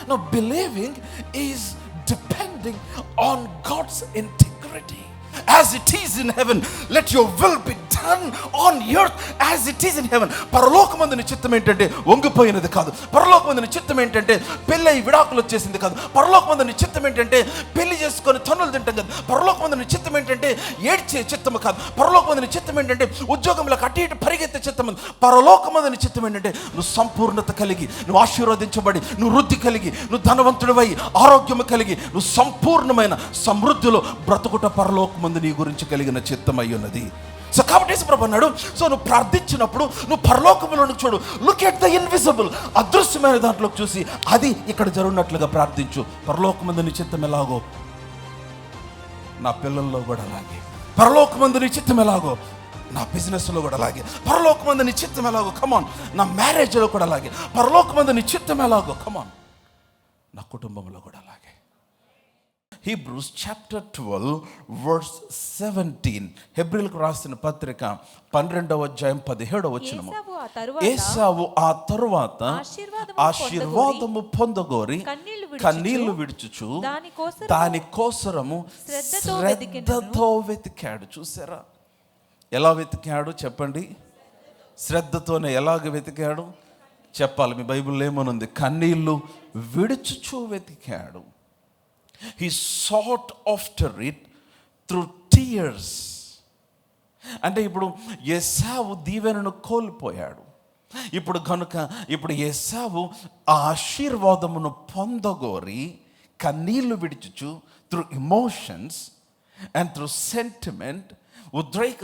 Now believing is depending on God's integrity. As it is in heaven, let your will be done on earth as it is in heaven. పరలోకమందు నీ చిత్తం ఏంటంటే వంగిపోయినది కాదు. పరలోకమందు నీ చిత్తం ఏంటంటే పెళ్ళై విడాకులు వచ్చేసింది కాదు. పరలోకమందు నీ చిత్తం ఏంటంటే పెళ్లి చేసుకొని తన్నులు తింటాం కాదు. పరలోకమందు నీ చిత్తం ఏంటంటే ఏడ్చే చిత్తము కాదు. పరలోకమందు నీ చిత్తం ఏంటంటే ఉద్యోగంలో అటు ఇటు పరిగెత్తే చిత్తము. పరలోకమందు నీ చిత్తం ఏంటంటే నువ్వు సంపూర్ణత కలిగి, నువ్వు ఆశీర్వదించబడి, నువ్వు వృద్ధి కలిగి, నువ్వు ధనవంతుడివై, ఆరోగ్యము కలిగి, నువ్వు సంపూర్ణమైన సమృద్ధిలో బ్రతుకుట పరలోకమందు నీ గురించి కలిగిన చిత్తమై ఉన్నది. సో కాబట్టి యేసుప్రభు అన్నాడు, సో నువ్వు ప్రార్థించినప్పుడు నువ్వు పరలోకములోకి చూడు. లుక్ ఎట్ ద ఇన్విజిబుల్, అదృశ్యమైన దాంట్లోకి చూసి అది ఇక్కడ జరుగునట్లుగా ప్రార్థించు. పరలోకమందు నీ చిత్తం ఎలాగో నా పిల్లల్లో కూడా అలాగే, పరలోకమందు నీ చిత్తం ఎలాగో నా బిజినెస్లో కూడా అలాగే, పరలోకమందు నీ చిత్తం ఎలాగో కమాన్ నా మ్యారేజ్లో కూడా అలాగే, పరలోకమందు నీ చిత్తం ఎలాగో కమాన్ నా కుటుంబంలో కూడా అలాగే. Hebrews chapter 12 verse 17, హెబ్రీయులకు రాసిన పత్రిక 12వ అధ్యాయం 17వ వచనము. ఏశావు ఆ తరువాత ఆశీర్వాదము పొందగోరి కన్నీళ్లు విడుచుచు దాని కోసరము శ్రద్ధతో వెతికాడు. చూసారా ఎలా వెతికాడు చెప్పండి? శ్రద్ధతోనే. ఎలాగ వెతికాడు చెప్పాలి. మీ బైబిల్లో ఏమనుంది? కన్నీళ్లు విడుచుచు వెతికాడు. He sought after it through tears. అంటే ఇప్పుడు ఏశావు దీవెనను కోల్పోయాడు. ఇప్పుడు ఏశావు ఆ ఆశీర్వాదమును పొందగోరి కన్నీళ్లు విడిచుచు through emotions and through sentiment, ఉద్రేక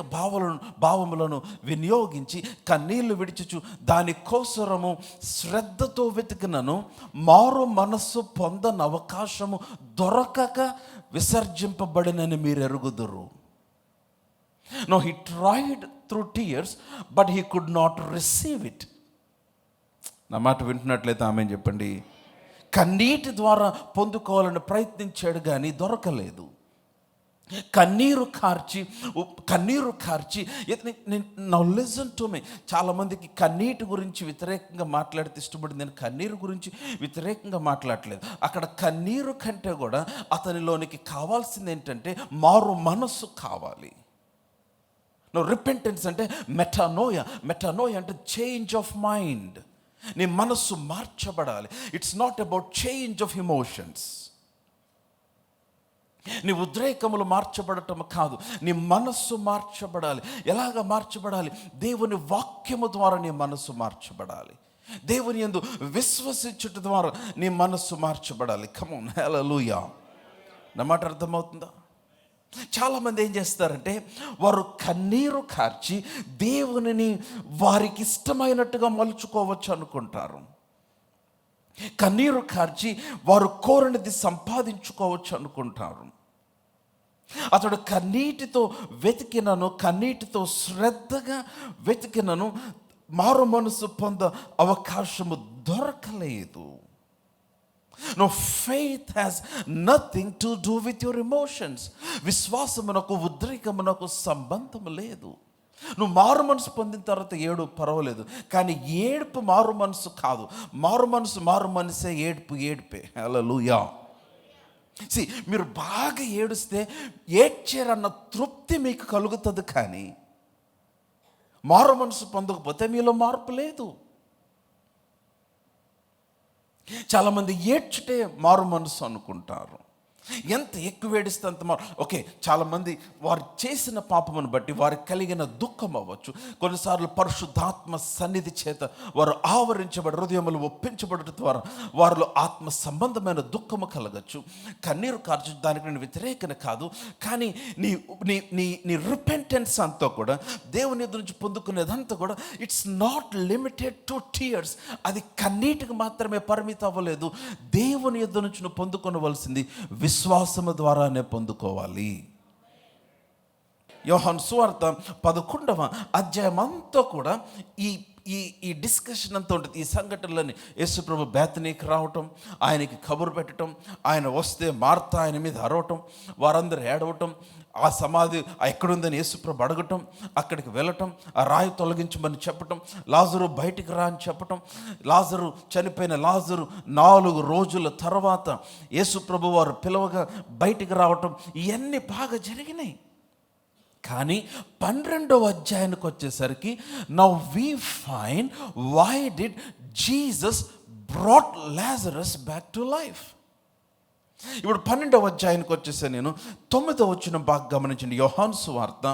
భావములను వినియోగించి కన్నీళ్లు విడిచుచు దానికోసరము శ్రద్ధతో వెతికినను మారు మనస్సు పొందని అవకాశము దొరకక విసర్జింపబడినని మీరు ఎరుగుదురు. No he tried through tears but he could not receive it. నా మాట వింటున్నట్లయితే ఆమె చెప్పండి. కన్నీటి ద్వారా పొందుకోవాలని ప్రయత్నించాడు కానీ దొరకలేదు. కన్నీరు కార్చి నౌ లిసన్ టు మీ. చాలామందికి కన్నీటి గురించి వ్యతిరేకంగా మాట్లాడితే ఇష్టపడింది. నేను కన్నీరు గురించి వ్యతిరేకంగా మాట్లాడలేదు. అక్కడ కన్నీరు కంటే కూడా అతనిలోనికి కావాల్సింది ఏంటంటే మారు మనస్సు కావాలి. నో రిపెంటెన్స్ అంటే మెటానోయా అంటే చేంజ్ ఆఫ్ మైండ్. నీ మనస్సు మార్చబడాలి. It's not about change of emotions. నీ ఉద్రేకములు మార్చబడటం కాదు, నీ మనస్సు మార్చబడాలి. ఎలాగ మార్చబడాలి? దేవుని వాక్యము ద్వారా నీ మనస్సు మార్చబడాలి. దేవుని యందు విశ్వసించుట ద్వారా నీ మనస్సు మార్చబడాలి. కమ్ ఆన్, హల్లెలూయా. నా మాట అర్థమవుతుందా? చాలామంది ఏం చేస్తారంటే వారు కన్నీరు కార్చి దేవునిని వారికి ఇష్టమైనట్టుగా మలుచుకోవచ్చు అనుకుంటారు. కన్నీరు కార్చి వారు కోరినది సంపాదించుకోవచ్చు అనుకుంటారు. అతడు కన్నీటితో వెతికినను, కన్నీటితో శ్రద్ధగా వెతికినను మారు మనసు పొంద అవకాశము దొరకలేదు. No, faith has nothing to do with your emotions. విశ్వాసమునకు ఉద్రేకమునకు సంబంధం లేదు. నువ్వు మారు మనసు పొందిన తర్వాత ఏడు పర్వాలేదు, కానీ ఏడుపు మారు మనసు కాదు. మారు మనసే ఏడుపే. హల్లెలూయా. మీరు బాగా ఏడుస్తే ఏడ్చారన్న తృప్తి మీకు కలుగుతుంది, కానీ మారు మనసు పొందకపోతే మీలో మార్పు లేదు. చాలామంది ఏడ్చుటే మారు మనసు అనుకుంటారు. ఎంత ఎక్కువ ఏడిస్తే అంత ఓకే. చాలామంది వారు చేసిన పాపమును బట్టి వారికి కలిగిన దుఃఖం అవ్వచ్చు. కొన్నిసార్లు పరిశుద్ధాత్మ సన్నిధి చేత వారు ఆవరించబడి హృదయములు ఒప్పించబడటం ద్వారా వారిలో ఆత్మ సంబంధమైన దుఃఖము కలగచ్చు. కన్నీరు కార్చు దానికి నేను వ్యతిరేకన కాదు, కానీ నీ నీ నీ నీ రిపెంటెన్స్ అంతా కూడా దేవుని ఎదురు నుంచి పొందుకునేదంతా కూడా it's not limited to tears. అది కన్నీటికి మాత్రమే పరిమితం అవ్వలేదు. దేవుని ఎదురు నుంచి నువ్వు పొందుకొనవలసింది విశ్వాసము ద్వారానే పొందుకోవాలి. యోహాను సువార్త 11వ అధ్యాయం అంతా కూడా ఈ ఈ ఈ డిస్కషన్ అంతా ఉంటుంది. ఈ సంఘటనలని యేసుప్రభు బేతనీకి రావటం, ఆయనకి కబురు పెట్టడం, ఆయన వస్తే మార్త ఆయన మీద అరవటం, వారందరూ ఏడవటం, ఆ సమాధి ఎక్కడుందని యేసుప్రభు అడగటం, అక్కడికి వెళ్ళటం, ఆ రాయి తొలగించమని చెప్పటం, లాజరు బయటికి రా అని చెప్పటం, చనిపోయిన లాజరు 4 రోజుల తర్వాత యేసుప్రభు వారు పిలవగా బయటికి రావటం, ఇవన్నీ బాగా జరిగినాయి. కానీ 12వ అధ్యాయానికి వచ్చేసరికి now we find why did Jesus brought Lazarus back to life. ఇప్పుడు 12వ అధ్యాయానికి వచ్చేసే నేను 9వ వచనం బాగా గమనించండి. యోహాను సువార్త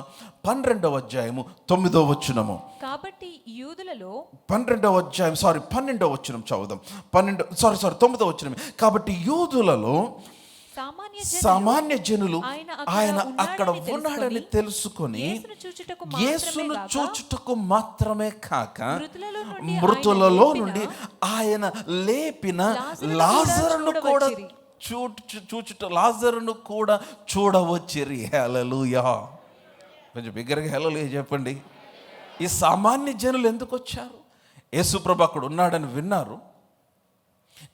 12వ అధ్యాయము 9వ వచనము. కాబట్టి యూదులలో 12వ అధ్యాయం 12వ వచనం చదువుదాం. 9వ వచనం. కాబట్టి యూదులలో సామాన్య జనులు ఆయన అక్కడ ఉన్నాడని తెలుసుకొని యేసును చూచుటకు మాత్రమే కాక మృతులలో నుండి ఆయన లేపిన లాజరును కూడా లాజరును కూడా చూడవచ్చిరి. హల్లెలూయా. కొంచెం బిగ్గరగా హల్లెలూయా చెప్పండి. ఈ సామాన్య జనులు ఎందుకు వచ్చారు? యేసుప్రభు అక్కడ ఉన్నాడని విన్నారు,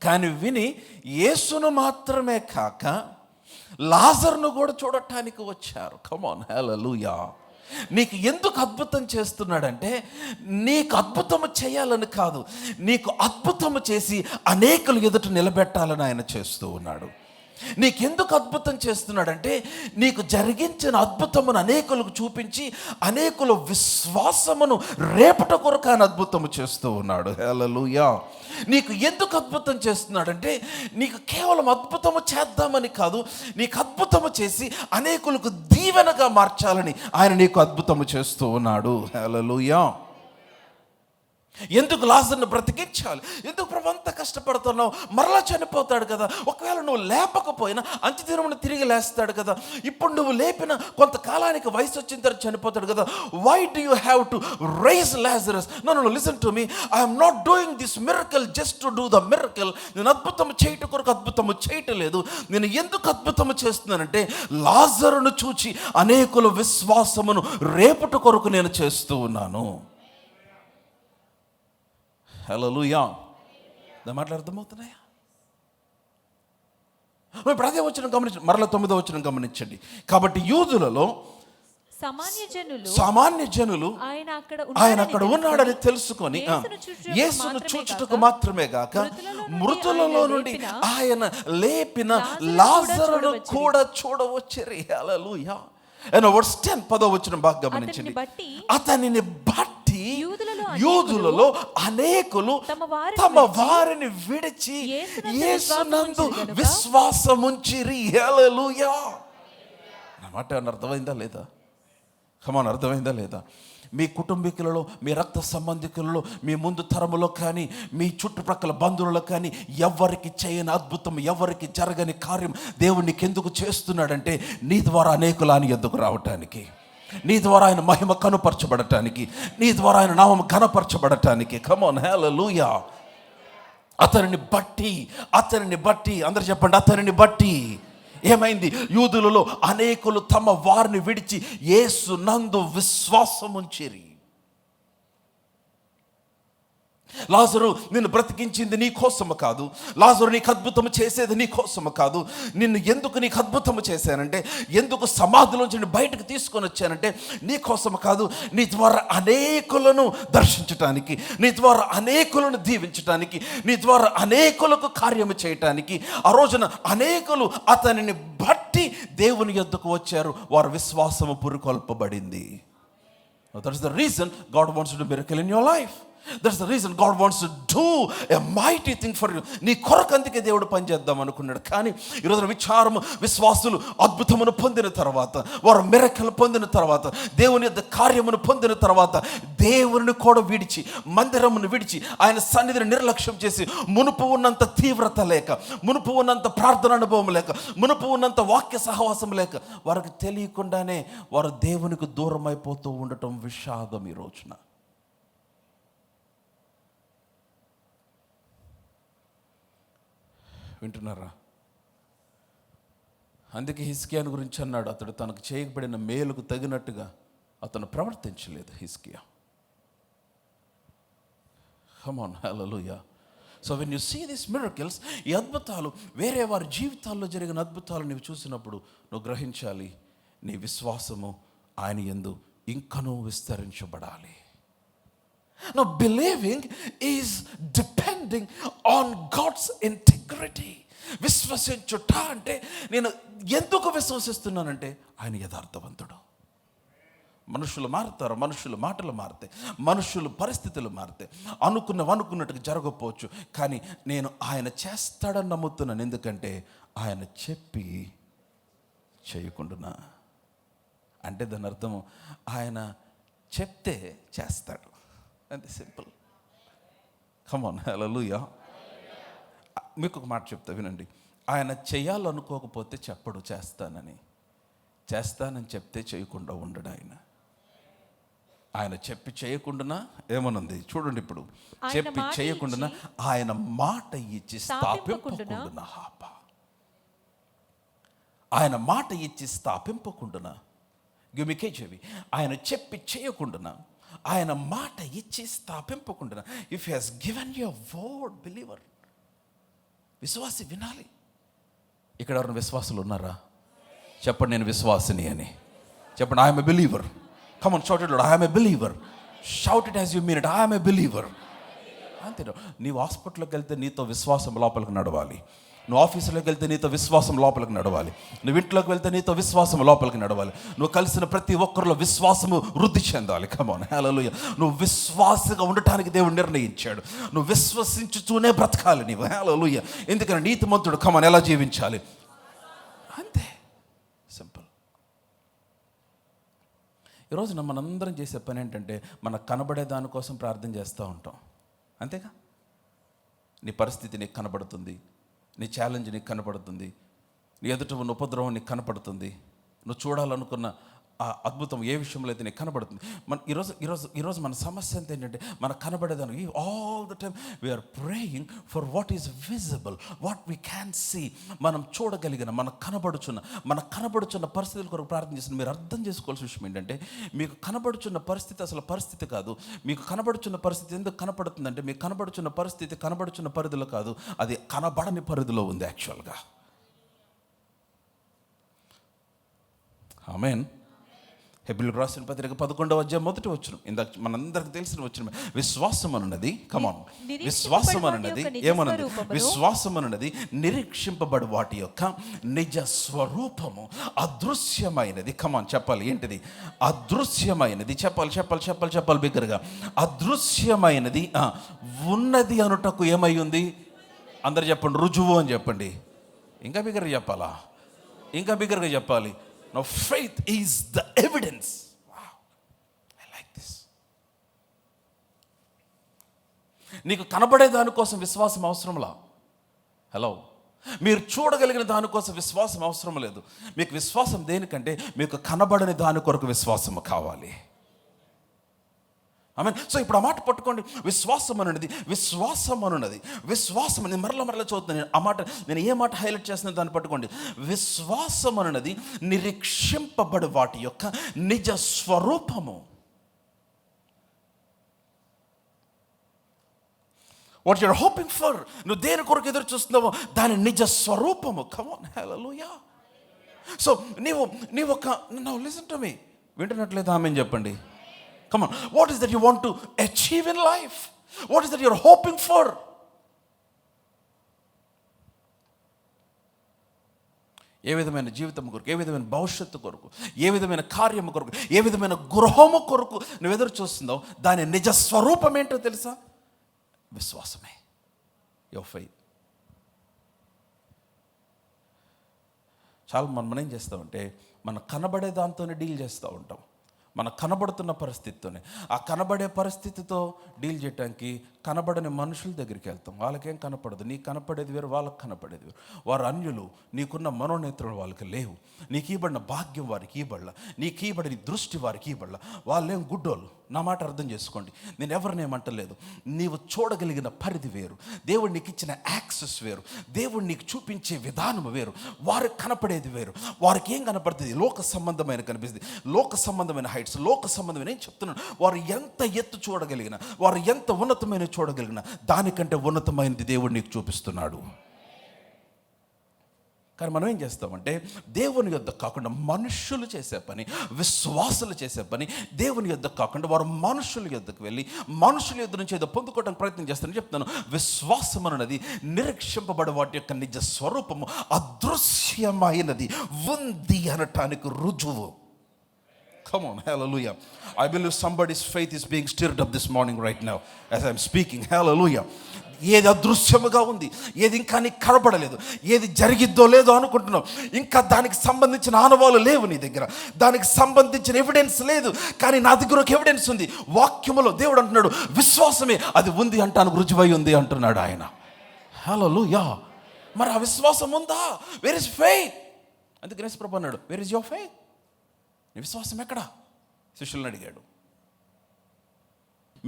కానీ విని యేసును మాత్రమే కాక లాజరును కూడా చూడటానికి వచ్చారు. కమ్ ఆన్, హల్లెలూయా. నీకు ఎందుకు అద్భుతం చేస్తున్నాడంటే నీకు అద్భుతము చేయాలని కాదు, నీకు అద్భుతము చేసి అనేకులు ఎదుట నిలబెట్టాలని ఆయన చేస్తూ ఉన్నాడు. నీకెందుకు అద్భుతం చేస్తున్నాడంటే నీకు జరిగించిన అద్భుతమును అనేకులకు చూపించి అనేకుల విశ్వాసమును రేపటి కొరకు ఆయన అద్భుతము చేస్తూ ఉన్నాడు. హల్లెలూయా. నీకు ఎందుకు అద్భుతం చేస్తున్నాడంటే నీకు కేవలం అద్భుతము చేద్దామని కాదు, నీకు అద్భుతము చేసి అనేకులకు దీవెనగా మార్చాలని ఆయన నీకు అద్భుతము చేస్తూ ఉన్నాడు. హల్లెలూయా. ఎందుకు లాజరును బ్రతికించాలి? ఎందుకు ప్రభు అంత కష్టపడుతున్నావు? మరలా చనిపోతాడు కదా, ఒకవేళ నువ్వు లేపకపోయినా అంత్యదినమున తిరిగి లేస్తాడు కదా, ఇప్పుడు నువ్వు లేపిన కొంతకాలానికి వయసు వచ్చిన తర్వాత చనిపోతాడు కదా. Why do you have to raise Lazarus? No, listen to me. I'm not doing this miracle just to do the miracle. నేను అద్భుతము చేయటం కొరకు అద్భుతము చేయటం లేదు. నేను ఎందుకు అద్భుతము చేస్తున్నానంటే లాజరును చూచి అనేకుల విశ్వాసమును రేపటి కొరకు నేను చేస్తూ ఉన్నాను. హల్లెలూయా. నా మాటలు అర్థమవుతున్నాయా? ఇప్పుడు అదే వచనం గమనించండి, మరలా 9వ వచనం గమనించండి. కాబట్టి యూదులలో సామాన్య జనులు ఆయన అక్కడ ఉన్నాడని తెలుసుకొని యేసును చూచుటకు మాత్రమే గాక మృతులలో నుండి ఆయన లేపిన లాజరును కూడా చూడవచ్చిరి. హల్లెలూయా. వర్స్ 10 10వ వచనం బాగా గమనించండి. అతనిని బట్టి యూదులలో అనేకులు తమ వారిని విడిచి యేసునందు విశ్వాసముంచిరి. హల్లెలూయా. నా మాట అర్థమైందా లేదా? కమాన్, అర్థమైందా లేదా? మీ కుటుంబీకులలో, మీ రక్త సంబంధికులలో, మీ ముందు తరములో కానీ మీ చుట్టుప్రక్కల బంధువులలో కానీ ఎవరికి చేయని అద్భుతం, ఎవరికి జరగని కార్యం దేవుడు నీకెందుకు చేస్తున్నాడంటే నీ ద్వారా అనేకులు ఆయన ఎద్దుకు రావటానికి, నీ ద్వారా ఆయన మహిమ కనుపరచబడటానికి, నీ ద్వారా ఆయన నామం ఘనపరచబడటానికి. కమ్ ఆన్, హల్లెలూయా. అతనిని బట్టి అందరు చెప్పండి, అతనిని బట్టి ఏమైంది? యూదులలో అనేకులు తమ వారిని విడిచి యేసు నందు విశ్వాసముంచిరి. లాజరు నిన్ను బ్రతికించింది నీ కోసము కాదు, లాజరు నీకు అద్భుతము చేసేది నీ కోసము కాదు. నిన్ను ఎందుకు నీకు అద్భుతము చేశానంటే, ఎందుకు సమాధిలోంచి బయటకు తీసుకొని వచ్చానంటే నీ కోసము కాదు, నీ ద్వారా అనేకులను దర్శించటానికి, నీ ద్వారా అనేకులను దీవించటానికి, నీ ద్వారా అనేకులకు కార్యము చేయటానికి. ఆ రోజున అనేకులు అతనిని బట్టి దేవుని యొద్దకు వచ్చారు, వారి విశ్వాసము పురికొల్పబడింది. That's the reason God wants to do a miracle in your life. That's the reason God wants to do a mighty thing for you. నీ కొరకు అందుకే దేవుడు పని చేద్దాం అనుకున్నాడు. కానీ ఈరోజు విచారము విశ్వాసులు అద్భుతమును పొందిన తర్వాత, వారు మిరకల్ పొందిన తర్వాత, దేవుని యొక్క కార్యమును పొందిన తర్వాత దేవుని కూడా విడిచి, మందిరమును విడిచి, ఆయన సన్నిధిని నిర్లక్ష్యం చేసి, మునుపు ఉన్నంత తీవ్రత లేక, మునుపు ఉన్నంత ప్రార్థన అనుభవం లేక, మునుపు ఉన్నంత వాక్య సహవాసం లేక, వారికి తెలియకుండానే వారు దేవునికి దూరం అయిపోతూ ఉండటం విషాదం ఈ రోజున. వింటున్నారా? అందుకే హిజ్కియాను గురించి అన్నాడు, అతడు తనకు చేయబడిన మేలుకు తగినట్టుగా అతను ప్రవర్తించలేదు. హిజ్కియా. Come on, hallelujah. So when you see this miracles, ఈ అద్భుతాలు వేరే వారి జీవితాల్లో జరిగిన అద్భుతాలు నువ్వు చూసినప్పుడు నువ్వు గ్రహించాలి, నీ విశ్వాసము ఆయన యందు ఇంకనూ విస్తరించబడాలి. Now believing is depending on God's integrity. విశ్వసించుట అంటే నేను ఎందుకు విశ్వసిస్తున్నానంటే ఆయన యథార్థవంతుడు. మనుషులు మారుతారు, మనుషుల మాటలు మారుతాయి, మనుషుల పరిస్థితులు మారుతాయి, అనుకున్నట్టుగా జరగకపోవచ్చు, కానీ నేను ఆయన చేస్తాడని నమ్ముతున్నాను. ఎందుకంటే ఆయన చెప్పి చేయకుండా అంటే దాని అర్థం ఆయన చెప్తే చేస్తాడు, అంతే సింపుల్. కమ్ ఆన్, హల్లెలూయా. మీకు ఒక మాట చెప్తా వినండి. ఆయన చేయాలనుకోకపోతే చెప్పడు చేస్తానని. చేస్తానని చెప్తే చేయకుండా ఉండడు ఆయన. ఆయన చెప్పి చేయకుండా ఏమనుంది చూడండి. ఇప్పుడు చెప్పి చేయకుండా ఆయన మాట ఇచ్చి స్థాపింపకుండా, ఆయన మాట ఇచ్చి స్థాపింపకుండా, గిమికేజవి ఆయన చెప్పి చేయకుండా, ఆయన మాట ఇచ్చి స్థాపింపకుండా. If he has given your word, believer, విశ్వాసి వినాలి. ఇక్కడ ఎవరైనా విశ్వాసులు ఉన్నారా? చెప్పండి నేను విశ్వాసిని అని చెప్పండి. I'm a believer. Come on, shout it loud. I am a believer. Shout it as you mean it. I am a believer. అంతే. నీవు హాస్పిటల్కి వెళ్తే నీతో విశ్వాసం లోపలికి నడవాలి. నువ్వు ఆఫీసులోకి వెళ్తే నీతో విశ్వాసం లోపలికి నడవాలి. నువ్వు ఇంట్లోకి వెళ్తే నీతో విశ్వాసం లోపలికి నడవాలి. నువ్వు కలిసిన ప్రతి ఒక్కరిలో విశ్వాసము వృద్ధి చెందాలి. కమ్ ఆన్, హల్లెలూయా. నువ్వు విశ్వాసగా ఉండటానికి దేవుడు నిర్ణయించాడు. నువ్వు విశ్వసించుతూనే బ్రతకాలి నీవు. హల్లెలూయా. ఎందుకంటే నీతిమంతుడు కమ్ ఆన్ ఎలా జీవించాలి? అంతే సింపుల్. ఈరోజున మనందరం చేసే పని ఏంటంటే మనకు కనబడే దానికోసం ప్రార్థన చేస్తూ ఉంటాం, అంతేగా. నీ పరిస్థితి నీకు కనబడుతుంది, నీ ఛాలెంజ్ నీకు కనపడుతుంది, నీ ఎదుట ఉన్న ఉపద్రవం నీకు కనపడుతుంది, నువ్వు చూడాలనుకున్న ఆ అద్భుతం ఏ విషయంలో అయితే నీకు కనబడుతుంది. ఈరోజు మన సమస్య అంతా ఏంటంటే మనకు కనబడేదాన్ని all the time we are praying for what is visible, what we can see. మనం చూడగలిగిన మనకు కనబడుచున్న పరిస్థితుల కొరకు ప్రార్థన చేసిన. మీరు అర్థం చేసుకోవాల్సిన విషయం ఏంటంటే మీకు కనబడుచున్న పరిస్థితి అసలు పరిస్థితి కాదు. మీకు కనబడుచున్న పరిస్థితి ఎందుకు కనపడుతుందంటే మీకు కనబడుచున్న పరిస్థితి కనబడుచున్న పరిధిలో కాదు, అది కనబడని పరిధిలో ఉంది యాక్చువల్గా. ఆమేన్. హెబ్రీయులకు రాసిన పత్రిక 11వ అధ్యాయం 1వ వచనం. ఇందాక మనందరికి తెలిసిన వచనం. విశ్వాసం అనున్నది, కమాన్, విశ్వాసం అనున్నది ఏమన్నది? విశ్వాసం అనున్నది నిరీక్షింపబడు వాటి యొక్క నిజ స్వరూపము, అదృశ్యమైనది. కమాన్ చెప్పాలి, ఏంటిది? అదృశ్యమైనది. చెప్పాలి బిగ్గరగా. అదృశ్యమైనది ఉన్నది అనుటకు ఏమై ఉంది? అందరు చెప్పండి, రుజువు అని చెప్పండి. ఇంకా బిగ్గరగా చెప్పాలా? ఇంకా బిగ్గరగా చెప్పాలి. Now faith is the evidence. Wow, I like this. నీకు కనబడే దానికోసం విశ్వాసం అవసరంలా. హలో, మీరు చూడగలిగిన దానికోసం విశ్వాసం అవసరం లేదు. మీకు విశ్వాసం దేనికంటే మీకు కనబడని దాని కొరకు విశ్వాసం కావాలి. ఆమేన్. సో ఇప్పుడు ఆ మాట పట్టుకోండి. విశ్వాసం అనున్నది మరలా చదువుతున్నాను ఆ మాట. నేను ఏ మాట హైలైట్ చేస్తున్నా దాన్ని పట్టుకోండి. విశ్వాసం అనున్నది నిరీక్షింపబడు వాటి యొక్క నిజ స్వరూపము. వాట్ యూర్ హోపింగ్ ఫర్, నువ్వు దేని కొరకు ఎదురు చూస్తున్నావో దాని నిజ స్వరూపము. Come on, hallelujah. సో నీవు ఒక నౌ లిసన్ టు మీ. వింటున్నట్లయితే ఆమేన్ చెప్పండి. Come on, what is that you want to achieve in life? What is that you're hoping for? ఏ విధమైన జీవితం కొరకు, ఏ విధమైన భవిష్యత్తు కొరకు, ఏ విధమైన కార్యము కొరకు, ఏ విధమైన గృహము కొరకు నువ్వు ఎదురు చూస్తున్నావు దాని నిజ స్వరూపం ఏంటో తెలుసా? విశ్వాసమే. Your faith. చాలా మనం ఏం చేస్తామంటే మన కనబడే దాంతోనే డీల్ చేస్తూ ఉంటాం. మన కనబడుతున్న పరిస్థితితోనే. ఆ కనబడే పరిస్థితితో డీల్ చేయడానికి కనబడని మనుషుల దగ్గరికి వెళ్తాం. వాళ్ళకేం కనపడదు. నీకు కనపడేది వేరు, వాళ్ళకి కనపడేది వేరు. వారు అన్యులు, నీకున్న మనోనేత్రులు వాళ్ళకి లేవు. నీకు ఇవ్వబడిన భాగ్యం వారికి ఇవ్వబడలా, నీకు ఇవ్వబడిన దృష్టి వారికి ఇవ్వబడలా. వాళ్ళేం గుడ్డోళ్ళు. నా మాట అర్థం చేసుకోండి. నేను ఎవరినేమంటలేదు. నీవు చూడగలిగిన పరిధి వేరు, దేవుడు నీకు ఇచ్చిన యాక్సెస్ వేరు, దేవుడు నీకు చూపించే విధానం వేరు, వారికి కనపడేది వేరు. వారికి ఏం కనపడుతుంది? లోక సంబంధమైన కనిపిస్తుంది, లోక సంబంధమైన హైట్స్, లోక సంబంధమైన. ఏం చెప్తున్నాను? వారు ఎంత ఎత్తు చూడగలిగిన, వారు ఎంత ఉన్నతమైన చూడగలిగిన దానికంటే ఉన్నతమైనది దేవుడు నీకు చూపిస్తున్నాడు. కానీ మనం ఏం చేస్తామంటే దేవుని యొద్ద కాకుండా మనుషులు చేసే పని, విశ్వాసులు చేసే పని, దేవుని యొద్ద కాకుండా వారు మనుషుల యొద్దకు వెళ్ళి మనుషుల యొద్ద నుంచి ఏదో పొందుకోవడానికి ప్రయత్నం చేస్తారని చెప్తాను. విశ్వాసం అన్నది నిరీక్షింపబడే వాటి యొక్క నిజ స్వరూపము అదృశ్యమైనది ఉంది అనటానికి రుజువు. Come on, hallelujah. I believe somebody's faith is being stirred up this morning right now as I'm speaking. Hallelujah. ఏది అదృశ్యముగా ఉంది, ఏది ఇంకా నీకు కనపడలేదు, ఏది జరిగిద్దో లేదో అనుకుంటున్నావు, ఇంకా దానికి సంబంధించిన ఆనవాళ్ళు లేవు నీ దగ్గర, దానికి సంబంధించిన ఎవిడెన్స్ లేదు. కానీ నా దగ్గర ఒక ఎవిడెన్స్ ఉంది. వాక్యములో దేవుడు అంటున్నాడు విశ్వాసమే అది ఉంది అంటానికి రుజువై ఉంది అంటున్నాడు ఆయన. హల్లెలూయా. మరి ఆ విశ్వాసం ఉందా? Where is faith? అందుకనే యేసు ప్రభువు అన్నాడు, వేర్ ఇస్ యువర్ ఫెయిత్? నీ విశ్వాసం ఎక్కడా? శిష్యులను అడిగాడు.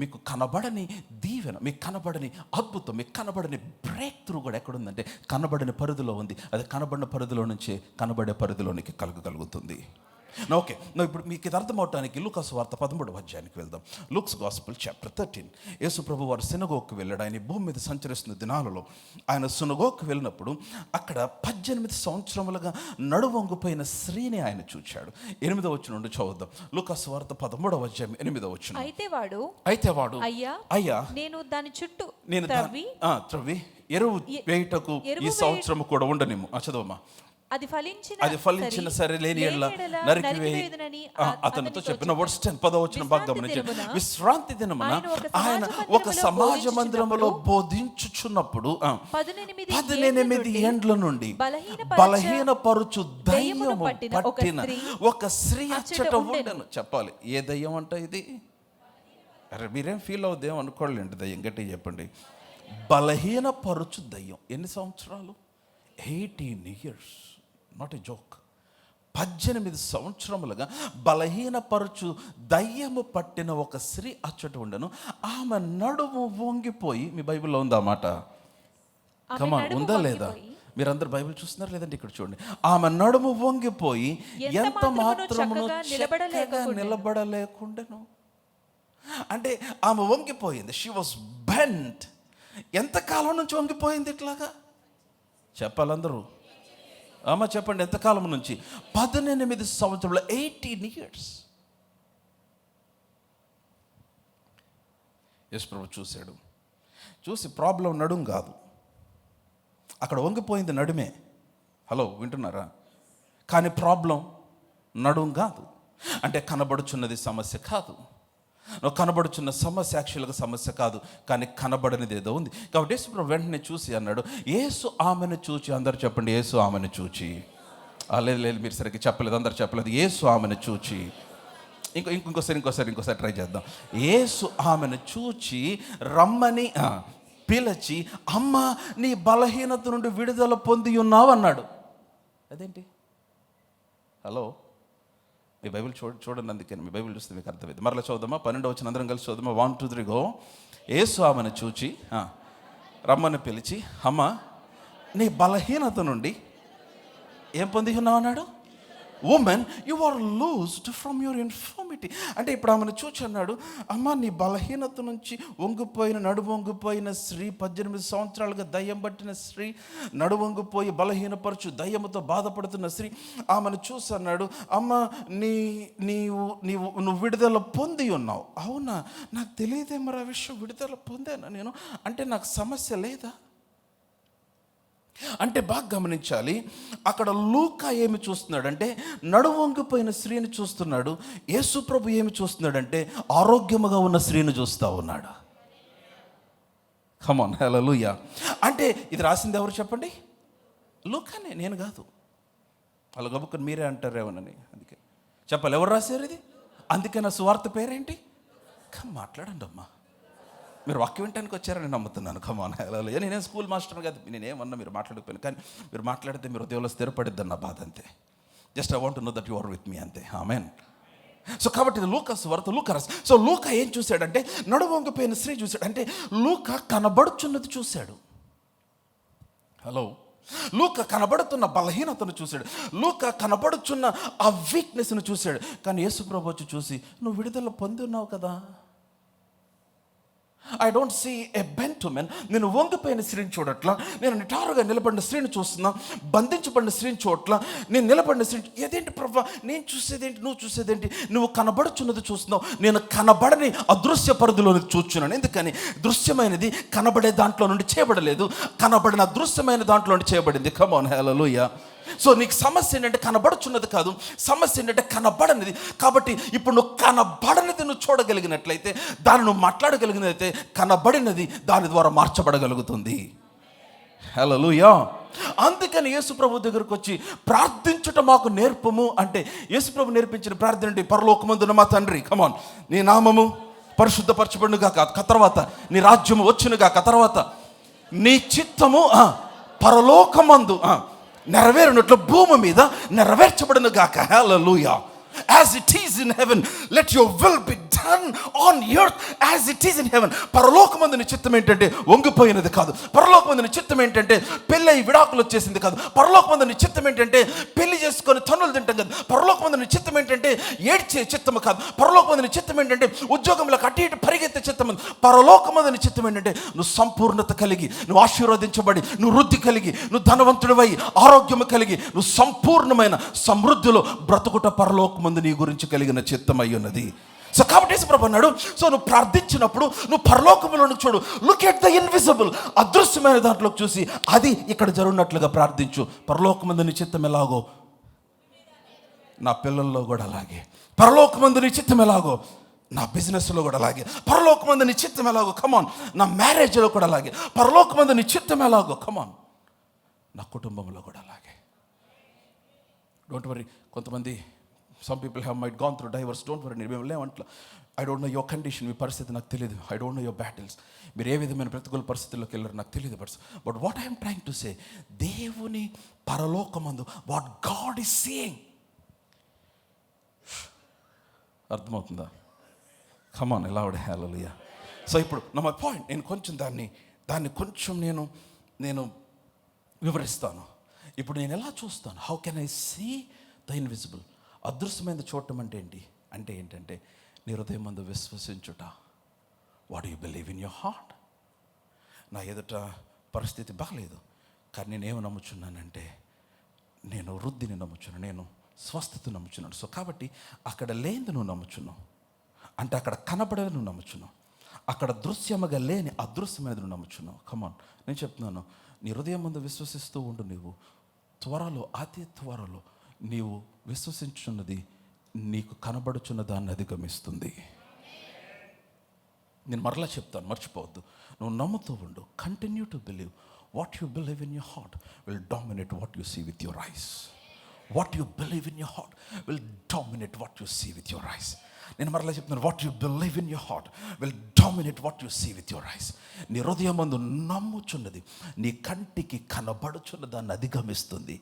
మీకు కనబడని దీవెన, మీకు కనబడని అద్భుతం, మీకు కనబడని బ్రేక్ త్రూ కూడా ఎక్కడుందంటే కనబడని పరిధిలో ఉంది. అది కనబడిన పరిధిలో నుంచే కనబడే పరిధిలోనికి కలుగుతుంది. ఓకే, ఇప్పుడు మీకు ఇది అర్థమవటానికి లూకా సువార్త 13వ అధ్యాయానికి వెళ్దాం. Luke's gospel chapter 13. యేసు ప్రభు వారు సినగోగ్కి వెళ్ళాడు. ఆయన భూమి మీద సంచరిస్తున్న దినాలలో ఆయన సినగోగ్కి వెళ్ళినప్పుడు అక్కడ 18 సంవత్సరములుగా నడువొంగిపోయిన స్త్రీని ఆయన చూచాడు. 8వ వచనం నుండి చదువుదాం. లూకా సువార్త 13వ అధ్యాయం 8వ వచనం. అయితే వాడు అయ్యా నేను దాని చుట్టూ త్రవ్వి ఎరువు వేయుటకు ఈ సంవత్సరం కూడా ఉండనిమ్ము. చదవమ్మా. అది ఫలించిన సరే లేని ఎడల నరికివేయుదునని అతనితో చెప్పిన. వర్స్ 10 10వ వచనం బాగా గమనించండి. విశ్రాంతి దినమున ఆయన ఒక సమాజ మందిరములో బోధించుచున్నప్పుడు 18 ఏండ్ల నుండి బలహీనపరుచు దయ్యము పట్టిన ఒక స్త్రీ అచ్చట ఉండెను. చెప్పాలి, ఏ దయ్యం అంట ఇది? అరే మీరేం ఫీల్ అవుదేమో అనుకోలేండి. దయ్యం గట్టి చెప్పండి. బలహీనపరుచు దయ్యం. ఎన్ని సంవత్సరాలు? 18 years. Not a joke. 18 సంవత్సరములుగా బలహీనపరచు దయ్యము పట్టిన ఒక స్త్రీ అచ్చట ఉండను. ఆమె నడుము వంగిపోయి, మీ బైబిల్లో ఉందా మాట? కమాన్, ఉందా లేదా? మీరందరూ బైబిల్ చూస్తున్నారు లేదంటే ఇక్కడ చూడండి. ఆమె నడుము వంగిపోయి ఎంత మాత్రమును నిలబడలేకుండెను. అంటే ఆమె వంగిపోయింది. She was bent. ఎంతకాలం నుంచి వంగిపోయింది ఇట్లాగా? చెప్పాలందరూ అమ్మ చెప్పండి, ఎంతకాలం నుంచి? 18 సంవత్సరాలు, 18 years. యేసు ప్రభు చూశాడు. చూసి ప్రాబ్లం నడుం కాదు, అక్కడ వంగిపోయింది నడుమే. హలో, వింటున్నారా? కానీ ప్రాబ్లం నడుం కాదు. అంటే కనబడుచున్నది సమస్య కాదు, కనబడుచున్న సమస్య యాక్చువల్గా సమస్య కాదు, కానీ కనబడనిది ఏదో ఉంది. కాబట్టి యేసు ప్రభు వెంటనే చూసి అన్నాడు, యేసు ఆమెను చూచి. అందరు చెప్పండి, యేసు ఆమెను చూచి. లేదు మీరు సరిగ్గా చెప్పలేదు, అందరు చెప్పలేదు. యేసు ఆమెను చూచి. ఇంకోసారి ట్రై చేద్దాం. యేసు ఆమెను చూచి రమ్మని పిలిచి, అమ్మ నీ బలహీనత నుండి విడుదల పొంది ఉన్నావు అన్నాడు. అదేంటి? హలో, మీ బైబిల్ చూడండి, అందుకని మీ బైబిల్ చూస్తే మీకు అర్థమైంది. మరలా చదువుదామా? 12వ వచనం అందరం కలిసి చదువుదామా? 1 2 3 గో. యేసు ఆమెను చూచి రమ్మని పిలిచి, అమ్మ నీ బలహీనత నుండి ఏం పొంది ఉన్నావు అన్నాడు. Woman you are loosed from your infirmity. అంటే ఇప్పుడు ఆమెను చూచి అన్నాడు, అమ్మ నీ బలహీనత నుంచి నడువొంగిపోయిన స్త్రీ, 18 సంవత్సరాలుగా దయ్యం పట్టిన స్త్రీ, నడువొంగిపోయి బలహీనపరచు దయ్యముతో బాధపడుతున్న స్త్రీ, ఆమెను చూసి అన్నాడు, అమ్మ నువ్వు విడుదల పొంది ఉన్నావు. అవునా? నాకు తెలియదే మరి ఆ విషయం. విడుదల పొందాను నేను. అంటే నాకు సమస్య లేదా? అంటే బాగా గమనించాలి, అక్కడ లూకా ఏమి చూస్తున్నాడంటే నడువొంగిపోయిన స్త్రీని చూస్తున్నాడు. యేసు ప్రభు ఏమి చూస్తున్నాడంటే ఆరోగ్యముగా ఉన్న స్త్రీని చూస్తూ ఉన్నాడు. కమ్ ఆన్, హల్లెలూయా. అంటే ఇది రాసింది ఎవరు చెప్పండి? లూకానే, నేను కాదు. వాళ్ళు గబుక్కుని మీరే అంటారేమోనని అందుకే చెప్పాలి. ఎవరు రాశారు ఇది? అందుకే నా సువార్త పేరేంటి? మాట్లాడండి అమ్మా. మీరు వాక్యం వినటానికి వచ్చారని నమ్ముతున్నాను. కమాన్, హల్లెలూయా. నేనేం స్కూల్ మాస్టర్ కాదు, నేనేమన్నా మీరు మాట్లాడకపోయాను, కానీ మీరు మాట్లాడితే మీరు హృదయంలో స్థిరపడిద్దని నా బాధ అంతే. Just I want to know that you are with me అంతే. ఆమేన్. సో కాబట్టి ఇది లూకా సువార్త, లూకా రాసి. సో లూకా ఏం చూశాడంటే నడువొంగిపోయిన స్త్రీ చూశాడు. అంటే లూకా కనబడుచున్నది చూశాడు. హలో, లూకా కనబడుతున్న బలహీనతను చూశాడు. లూకా కనబడుచున్న ఆ వీక్నెస్ను చూశాడు. కానీ యేసు ప్రభు వచ్చి చూసి, నువ్వు విడుదల పొంది ఉన్నావు కదా, I don't see a bent woman. నేను వంగిపోయిన స్త్రీని చూడట్లా, నేను నిటారుగా నిలబడిన స్త్రీని చూస్తున్నా, బంధించబడిన స్త్రీని చూడట్లా, నేను నిలబడిన స్త్రీని. ఏదేంటి ప్రభా, నేను చూసేదేంటి, నువ్వు చూసేదేంటి? నువ్వు కనబడుచున్నది చూస్తున్నావు, నేను కనబడని అదృశ్య పరిధిలో చూస్తున్నాను. ఎందుకని? దృశ్యమైనది కనబడే దాంట్లో నుండి చేయబడలేదు, కనబడిన అదృశ్యమైన దాంట్లో నుండి చేయబడింది. Come on, hallelujah. సో నీకు సమస్య ఏంటంటే కనబడుచున్నది కాదు, సమస్య ఏంటంటే కనబడనిది. కాబట్టి ఇప్పుడు నువ్వు కనబడనిది నువ్వు చూడగలిగినట్లయితే, దాన్ని నువ్వు మాట్లాడగలిగినట్లయితే, కనబడినది దాని ద్వారా మార్చబడగలుగుతుంది. హల్లెలూయా. అందుకని యేసుప్రభు దగ్గరకు వచ్చి ప్రార్థించుట మాకు నేర్పము అంటే, యేసుప్రభు నేర్పించిన ప్రార్థన అంటే, పరలోకమందున్న మా తండ్రి, కమాన్, నీ నామము పరిశుద్ధపరచబడునుగాక, తర్వాత నీ రాజ్యము వచ్చునుగాక, తర్వాత నీ చిత్తము పరలోకమందు నెరవేరినట్లు భూమి మీద నెరవేర్చబడును గాక. హల్లెలూయా. As it is in heaven, let your will be done on earth as it is in heaven. పరలోకమందు నీ చిత్తం ఏంటంటే వంగిపోయినది కాదు. పరలోకమందు నీ చిత్తం ఏంటంటే పెళ్ళై విడాకులు వచ్చేసింది కాదు. పరలోకమందు నీ చిత్తం ఏంటంటే పెళ్లి చేసుకొని తన్నులు తింటాం కాదు. పరలోకమందు నీ చిత్తం ఏంటంటే ఏడ్చే చిత్తము కాదు. పరలోకమందు నీ చిత్తం ఏంటంటే ఉద్యోగంలోకి అటు ఇటు పరిగెత్తే చిత్తము. పరలోకమందు నీ చిత్తం ఏంటంటే నువ్వు సంపూర్ణత కలిగి, నువ్వు ఆశీర్వదించబడి, నువ్వు వృద్ధి కలిగి, నువ్వు ధనవంతుడివై, ఆరోగ్యము కలిగి, నువ్వు సంపూర్ణమైన సమృద్ధిలో బ్రతుకుట పరలోకమందు నీ గురించి కలిగిన చిత్తం అయి ఉన్నది. సో కాబట్టి యేసుప్రభు అన్నాడు, సో నువ్వు ప్రార్థించినప్పుడు నువ్వు పరలోకంలో చూడు, లుక్ ఎట్ ద ఇన్విజిబుల్, అదృశ్యమైన దాంట్లోకి చూసి అది ఇక్కడ జరుగునట్లుగా ప్రార్థించు. పరలోకమందు నీ చిత్తం ఎలాగో నా పిల్లల్లో కూడా అలాగే, పరలోకమందు నీ చిత్తం ఎలాగో నా బిజినెస్లో కూడా అలాగే, పరలోకమందు నీ చిత్తం ఎలాగో కమాన్ నా మ్యారేజ్లో కూడా అలాగే, పరలోకమందు నీ చిత్తం ఎలాగో కమాన్ నా కుటుంబంలో కూడా అలాగే. Don't worry. కొంతమంది some people have might gone through divorce. don't worry, మేము లేవంట్లా. I don't know your condition, మీ పరిస్థితి నాకు తెలియదు. I don't know your battles, మీరు ఏ విధమైన ప్రతికూల పరిస్థితుల్లోకి వెళ్ళారు నాకు తెలియదు. But what I'm trying to say, దేవుని పరలోకమందు వాట్ గాడ్ ఈస్ సీయింగ్, అర్థమవుతుందా? కమ్ ఆన్, ఎలా హల్లెలూయా. సో ఇప్పుడు నా మై పాయింట్, నేను కొంచెం దాన్ని కొంచెం నేను వివరిస్తాను. ఇప్పుడు నేను ఎలా చూస్తాను, how can I see the invisible? అదృశ్యమైన చూడటం అంటే ఏంటంటే నీ హృదయం మందు విశ్వసించుట. What you believe in your heart. నా ఎదుట పరిస్థితి బాగలేదు, కానీ నేనేమి నమ్ముచున్నానంటే నేను వృద్ధిని నమ్ముచున్నాను, నేను స్వస్థత నమ్ముచున్నాను. సో కాబట్టి అక్కడ లేనిది నువ్వు నమ్ముచున్నావు అంటే, అక్కడ కనబడేది నువ్వు నమ్ముచున్నావు, అక్కడ దృశ్యముగా లేని అదృశ్యమైనది నువ్వు నమ్ముచున్నావు. కమాన్, నేను చెప్తున్నాను, నీ హృదయం ముందు విశ్వసిస్తూ ఉండు. నీవు త్వరలో, అతి త్వరలో నీవు విశ్వసించున్నది నీకు కనబడుచున్న దాన్ని అధిగమిస్తుంది. నేను మరలా చెప్తాను, మర్చిపోవద్దు. నువ్వు నమ్ముతూ ఉండు. Continue to believe. What you believe in your heart will dominate what you see with your eyes. What you believe in your heart will dominate what you see with your eyes. నేను మరలా చెప్తున్నాను, what you believe in your heart will dominate what you see with your eyes. నీ హృదయం మందు నమ్ముచున్నది నీ కంటికి కనబడుచున్న దాన్ని అధిగమిస్తుంది.